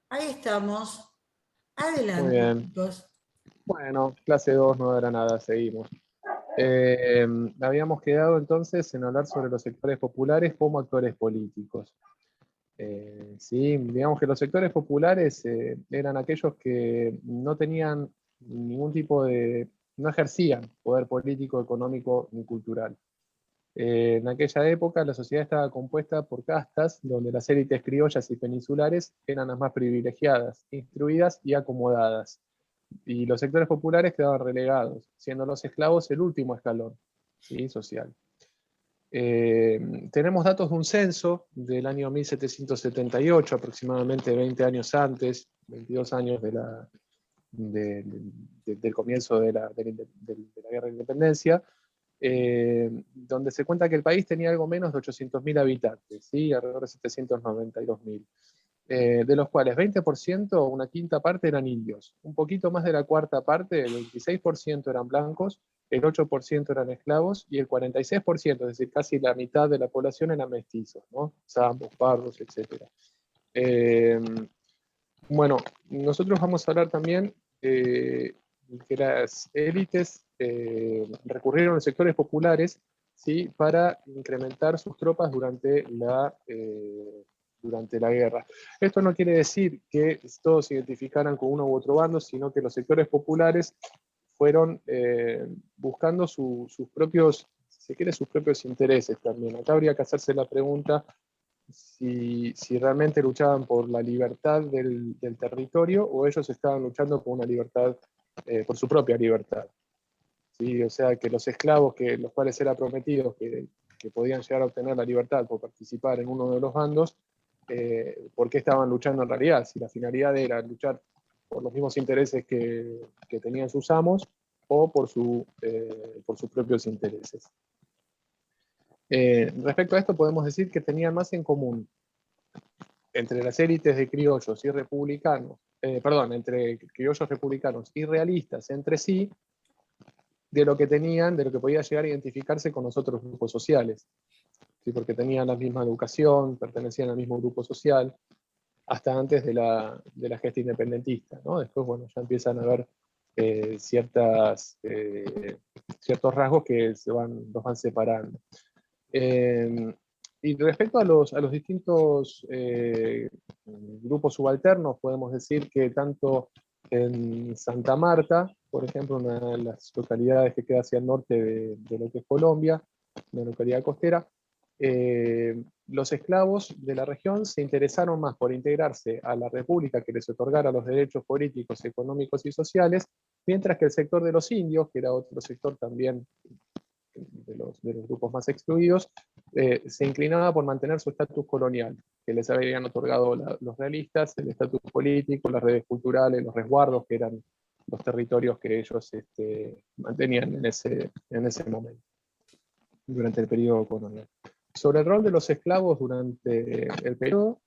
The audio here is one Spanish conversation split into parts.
Ahí estamos. Muy Adelante, bien. chicos. Bueno, clase 2 no era nada, seguimos. Habíamos quedado entonces en hablar sobre los sectores populares como actores políticos. Sí, digamos que los sectores populares eran aquellos que no tenían ningún tipo de, no ejercían poder político, económico ni cultural. En aquella época la sociedad estaba compuesta por castas donde las élites criollas y peninsulares eran las más privilegiadas, instruidas y acomodadas. Y los sectores populares quedaban relegados, siendo los esclavos el último escalón, ¿sí?, social. Tenemos datos de un censo del año 1778, aproximadamente 20 años antes, 22 años del comienzo de la Guerra de Independencia, donde se cuenta que el país tenía algo menos de 800.000 habitantes, ¿sí?, alrededor de 792.000. De los cuales 20%, una quinta parte, eran indios. Un poquito más de la cuarta parte, el 26% eran blancos, el 8% eran esclavos y el 46%, es decir, casi la mitad de la población, eran mestizos, ¿no? Zambos, pardos, etc. Eh, bueno, nosotros vamos a hablar también que las élites recurrieron a los sectores populares, ¿sí?, para incrementar sus tropas durante la guerra. Esto no quiere decir que todos se identificaran con uno u otro bando, sino que los sectores populares fueron buscando sus propios, si se quiere, sus propios intereses también. Acá habría que hacerse la pregunta si realmente luchaban por la libertad del territorio o ellos estaban luchando por una libertad, por su propia libertad. ¿Sí? O sea, que los esclavos, los cuales era prometidos que podían llegar a obtener la libertad por participar en uno de los bandos, ¿por qué estaban luchando en realidad? Si la finalidad era luchar por los mismos intereses que tenían sus amos o por sus propios intereses. Respecto a esto podemos decir que tenían más en común entre las élites de criollos y republicanos, entre criollos republicanos y realistas entre sí, de lo que podía llegar a identificarse con los otros grupos sociales, ¿sí? Porque tenían la misma educación, pertenecían al mismo grupo social, hasta antes de la gesta independentista, ¿no? Después, bueno, ya empiezan a haber ciertos rasgos que los van separando. Y respecto a los distintos grupos subalternos, podemos decir que tanto en Santa Marta, por ejemplo, una de las localidades que queda hacia el norte de lo que es Colombia, una localidad costera, los esclavos de la región se interesaron más por integrarse a la república que les otorgara los derechos políticos, económicos y sociales, mientras que el sector de los indios, que era otro sector también de los grupos más excluidos, se inclinaba por mantener su estatus colonial, que les habían otorgado los realistas, el estatus político, las redes culturales, los resguardos, que eran los territorios que ellos mantenían en ese momento, durante el periodo colonial. Sobre el rol de los esclavos durante el periodo,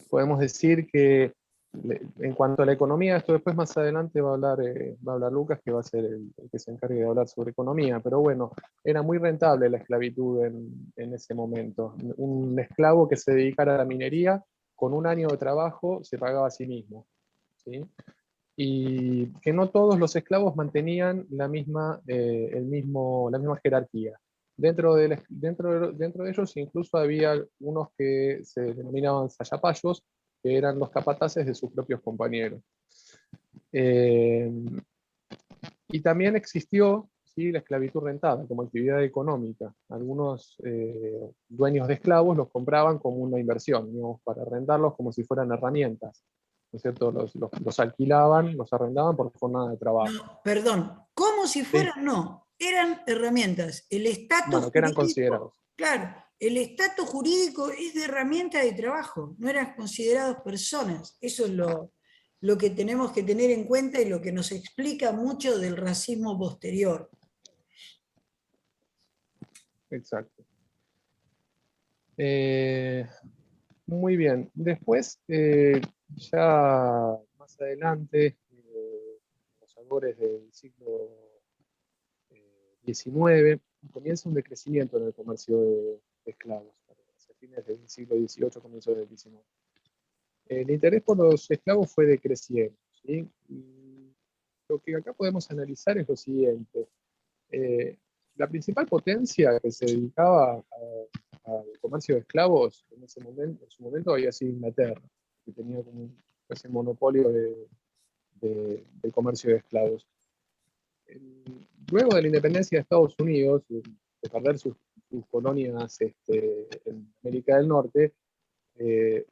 podemos decir que en cuanto a la economía, esto después más adelante va a hablar Lucas, que va a ser el que se encargue de hablar sobre economía, pero bueno, era muy rentable la esclavitud en ese momento. Un esclavo que se dedicara a la minería, con un año de trabajo se pagaba a sí mismo, ¿sí? Y que no todos los esclavos mantenían la misma jerarquía. Dentro de ellos incluso había unos que se denominaban sayapayos, que eran los capataces de sus propios compañeros. Y también existió, ¿sí?, la esclavitud rentada como actividad económica. Algunos dueños de esclavos los compraban como una inversión, digamos, para rentarlos como si fueran herramientas, ¿no es cierto? Los alquilaban, los arrendaban por jornada de trabajo. No, perdón, como si ¿Sí? fueran, no, eran herramientas. El estatus Bueno, que eran jurídico, considerados. claro, el estatus jurídico es de herramienta de trabajo, no eran considerados personas. Eso es lo que tenemos que tener en cuenta y lo que nos explica mucho del racismo posterior. Exacto. Eh, Muy bien. Después, ya más adelante, los albores del siglo XIX, comienza un decrecimiento en el comercio de esclavos, hacia fines del siglo XVIII, comienzos del XIX. el interés por los esclavos fue decreciendo, ¿sí? Y lo que acá podemos analizar es lo siguiente. Eh, la principal potencia que se dedicaba al comercio de esclavos en su momento había sido Inglaterra, que tenía como ese monopolio del comercio de esclavos. Luego de la independencia de Estados Unidos, de perder sus colonias en América del Norte,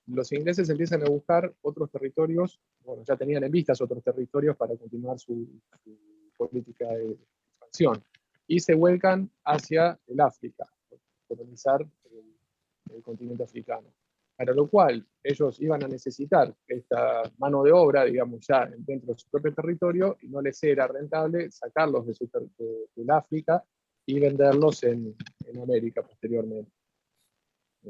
los ingleses empiezan a buscar otros territorios, bueno, ya tenían en vistas otros territorios para continuar su política de expansión, y se vuelcan hacia el África, colonizar el continente africano. Para lo cual ellos iban a necesitar esta mano de obra, digamos, ya dentro de su propio territorio, y no les era rentable sacarlos del África y venderlos en América posteriormente.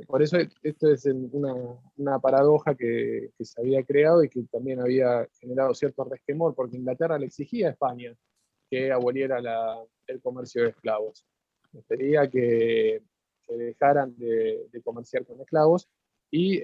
Por eso esto es una paradoja que se había creado y que también había generado cierto resquemor, porque Inglaterra le exigía a España que aboliera el comercio de esclavos. Les pedía que dejaran de comerciar con esclavos, y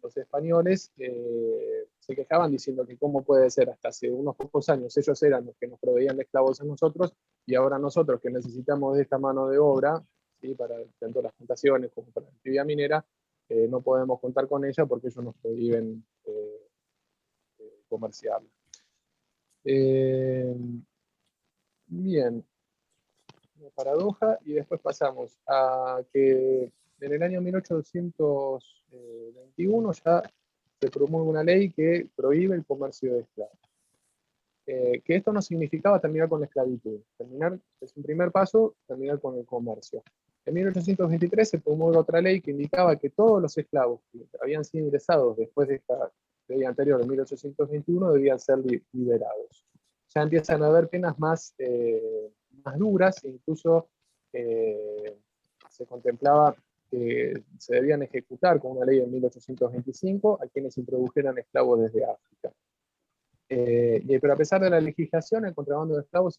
los españoles se quejaban diciendo que cómo puede ser, hasta hace unos pocos años ellos eran los que nos proveían de esclavos a nosotros, y ahora nosotros que necesitamos de esta mano de obra, ¿sí? Para tanto las plantaciones como para la actividad minera, no podemos contar con ella porque ellos nos prohíben comerciarla. Bien, una paradoja, y después pasamos a que en el año 1821 ya se promulga una ley que prohíbe el comercio de esclavos. Que esto no significaba terminar con la esclavitud. Es un primer paso, terminar con el comercio. En 1823 se promulga otra ley que indicaba que todos los esclavos que habían sido ingresados después de esta ley anterior, en 1821, debían ser liberados. Ya empiezan a haber penas más duras, e incluso se contemplaba que se debían ejecutar con una ley de 1825 a quienes introdujeran esclavos desde África. Pero a pesar de la legislación, el contrabando de esclavos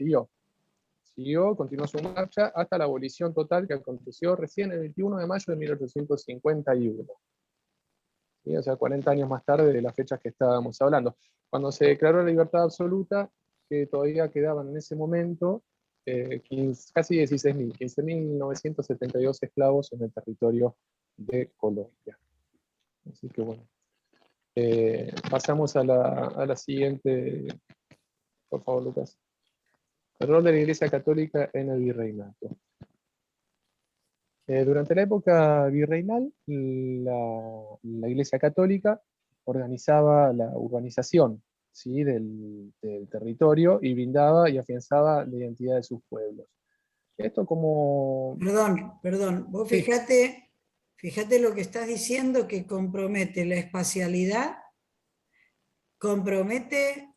continuó su marcha hasta la abolición total, que aconteció recién el 21 de mayo de 1851. ¿Sí? O sea, 40 años más tarde de las fechas que estábamos hablando. Cuando se declaró la libertad absoluta, que todavía quedaban en ese momento casi 16.000, 15.972 esclavos en el territorio de Colombia. Así que bueno. Pasamos a la siguiente, por favor, Lucas. El rol de la Iglesia Católica en el virreinato. Durante la época virreinal, la Iglesia Católica organizaba la urbanización, ¿sí? del territorio, y brindaba y afianzaba la identidad de sus pueblos. Esto como... Perdón, vos Sí, fíjate lo que estás diciendo, que compromete la espacialidad, compromete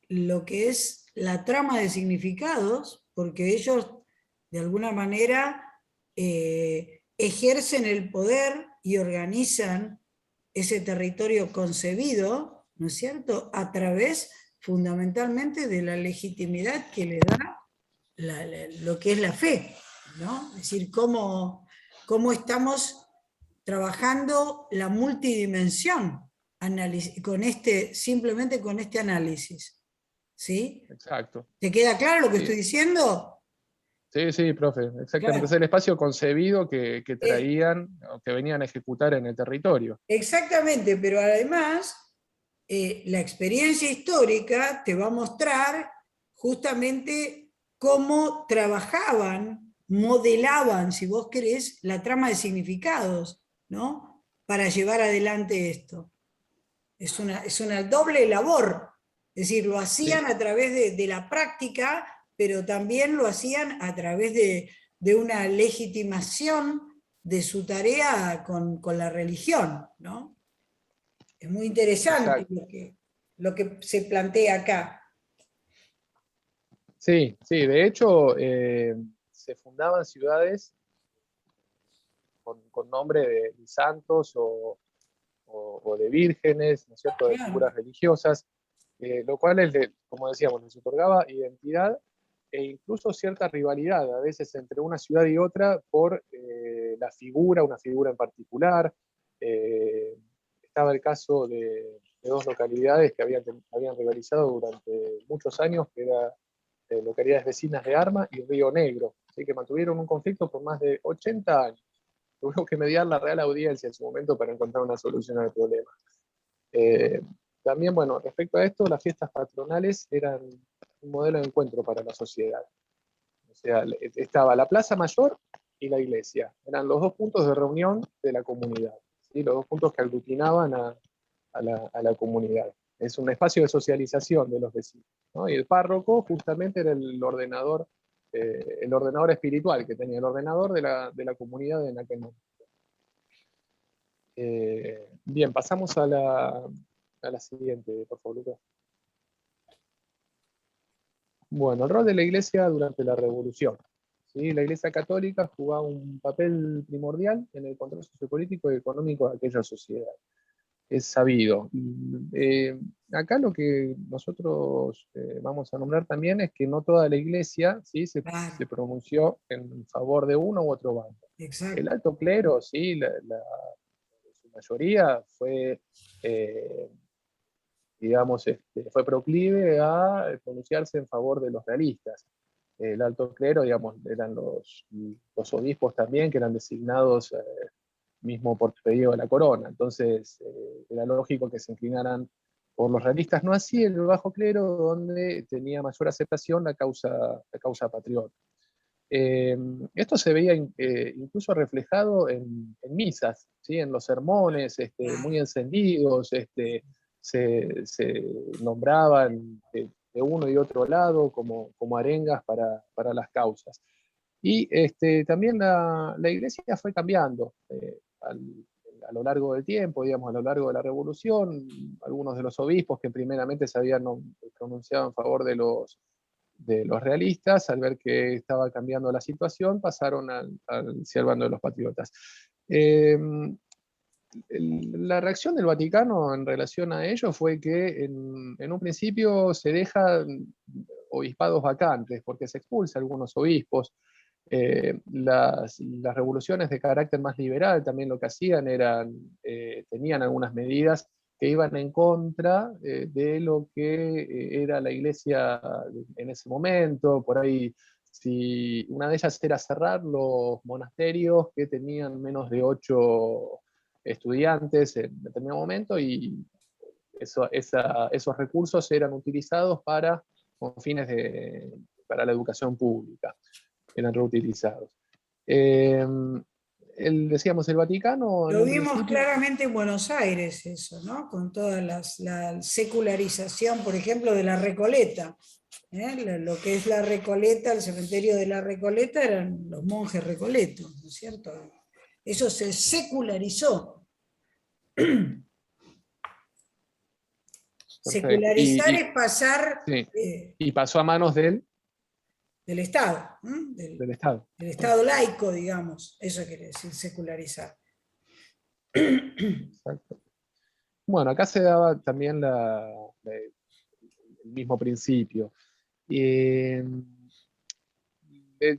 lo que es la trama de significados, porque ellos de alguna manera ejercen el poder y organizan ese territorio concebido, ¿no es cierto?, a través fundamentalmente de la legitimidad que le da lo que es la fe, ¿no? Es decir, cómo estamos trabajando la multidimensión simplemente con este análisis. ¿Sí? exacto. ¿Te queda claro lo que Sí, estoy diciendo? sí, profe, exactamente. Es Claro. el espacio concebido que traían, o que venían a ejecutar en el territorio. Exactamente, pero además la experiencia histórica te va a mostrar justamente cómo trabajaban, modelaban, si vos querés, la trama de significados, ¿no? Para llevar adelante esto. Es una doble labor, es decir, lo hacían Sí, a través de la práctica, pero también lo hacían a través de una legitimación de su tarea con la religión, ¿no? Es muy interesante exacto. lo que se plantea acá. Sí, de hecho, se fundaban ciudades con nombre de santos o de vírgenes, ¿no es cierto?, de Claro. figuras religiosas, lo cual, como decíamos, les otorgaba identidad e incluso cierta rivalidad, a veces entre una ciudad y otra, por una figura en particular. estaba el caso de dos localidades que habían rivalizado durante muchos años, que eran localidades vecinas de Arma y Río Negro, así que mantuvieron un conflicto por más de 80 años. Tuvimos que mediar la Real Audiencia en su momento para encontrar una solución al problema. También, bueno, respecto a esto, las fiestas patronales eran un modelo de encuentro para la sociedad. O sea, estaba la Plaza Mayor y la iglesia. Eran los dos puntos de reunión de la comunidad, ¿sí? Los dos puntos que aglutinaban a la comunidad. Es un espacio de socialización de los vecinos, ¿no? Y el párroco justamente era el ordenador espiritual que tenía, el ordenador de la comunidad en aquel momento. Bien, pasamos a la siguiente, por favor, Lucas. Bueno, el rol de la Iglesia durante la Revolución. ¿Sí? La Iglesia Católica jugaba un papel primordial en el control sociopolítico y económico de aquella sociedad. Es sabido. Acá lo que nosotros vamos a nombrar también es que no toda la Iglesia, ¿sí?, se pronunció en favor de uno u otro bando. Exacto. El alto clero, ¿sí?, su mayoría fue, digamos, fue proclive a pronunciarse en favor de los realistas. El alto clero, digamos, eran los obispos también, que eran designados mismo por pedido de la corona. Entonces, era lógico que se inclinaran por los realistas, no así el bajo clero, donde tenía mayor aceptación la causa patriota. Esto se veía incluso reflejado en misas, ¿sí? En los sermones muy encendidos, se nombraban de uno y otro lado como arengas para las causas. Y también la iglesia fue cambiando a lo largo del tiempo, digamos, a lo largo de la Revolución. Algunos de los obispos que primeramente se habían pronunciado en favor de los realistas, al ver que estaba cambiando la situación, pasaron hacia el bando de los patriotas. La reacción del Vaticano en relación a ello fue que en un principio se dejan obispados vacantes, porque se expulsa a algunos obispos. Las revoluciones de carácter más liberal también lo que hacían tenían algunas medidas que iban en contra de lo que era la iglesia en ese momento. Por ahí, si una de ellas era cerrar los monasterios que tenían menos de 8 estudiantes en determinado momento, y esos recursos eran utilizados con fines para la educación pública, eran reutilizados. Decíamos, el Vaticano en Lo un vimos principio... claramente en Buenos Aires eso, ¿no? Con toda la secularización, por ejemplo, de la Recoleta. Lo que es la Recoleta, el cementerio de la Recoleta, eran los monjes recoletos, ¿no es cierto? Eso se secularizó. Perfecto. Secularizar es pasar Sí. Y pasó a manos del Estado, del Estado. del Estado laico, digamos. Eso quiere decir secularizar. Exacto. Bueno, acá se daba también el mismo principio.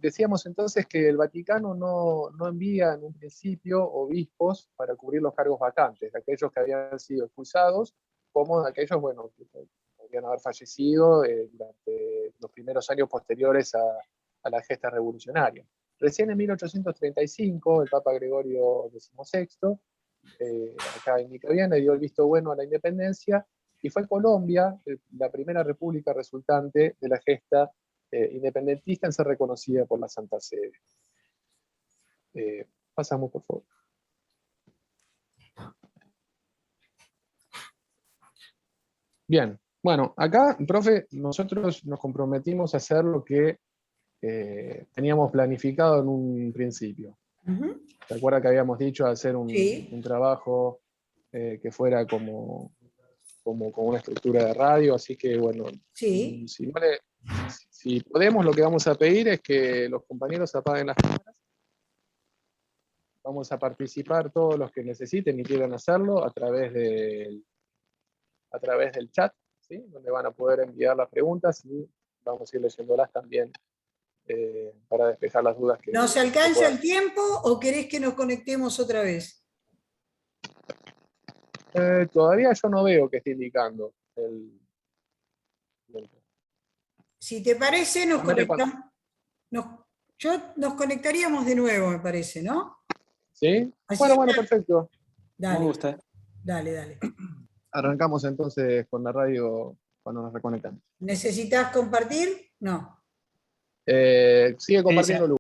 Decíamos entonces que el Vaticano no envía en un principio obispos para cubrir los cargos vacantes, de aquellos que habían sido expulsados, como de aquellos, bueno, que podrían haber fallecido durante los primeros años posteriores a la gesta revolucionaria. Recién en 1835, el Papa Gregorio XVI, acá indica bien, le dio el visto bueno a la independencia, y fue Colombia la primera república resultante de la gesta independentista en ser reconocida por la Santa Sede. Pasamos, por favor. Bien, bueno, acá, profe, nosotros nos comprometimos a hacer lo que teníamos planificado en un principio. ¿Se acuerda que habíamos dicho hacer un trabajo que fuera como una estructura de radio? Así que, bueno, Sí. si podemos, lo que vamos a pedir es que los compañeros apaguen las cámaras. Vamos a participar todos los que necesiten y quieran hacerlo a través del chat, ¿sí? Donde van a poder enviar las preguntas, y vamos a ir leyéndolas también para despejar las dudas que ¿Nos alcanza puedan. el tiempo o querés que nos conectemos otra vez? Todavía yo no veo que esté indicando Si te parece, nos Llámate conectamos. Nos conectaríamos de nuevo, me parece, ¿no? ¿Sí? Así Bueno, ya. perfecto. Me Dale, gusta. dale. Arrancamos entonces con la radio cuando nos reconectamos. ¿Necesitas compartir? No. Sigue Sí, compartiendo luz.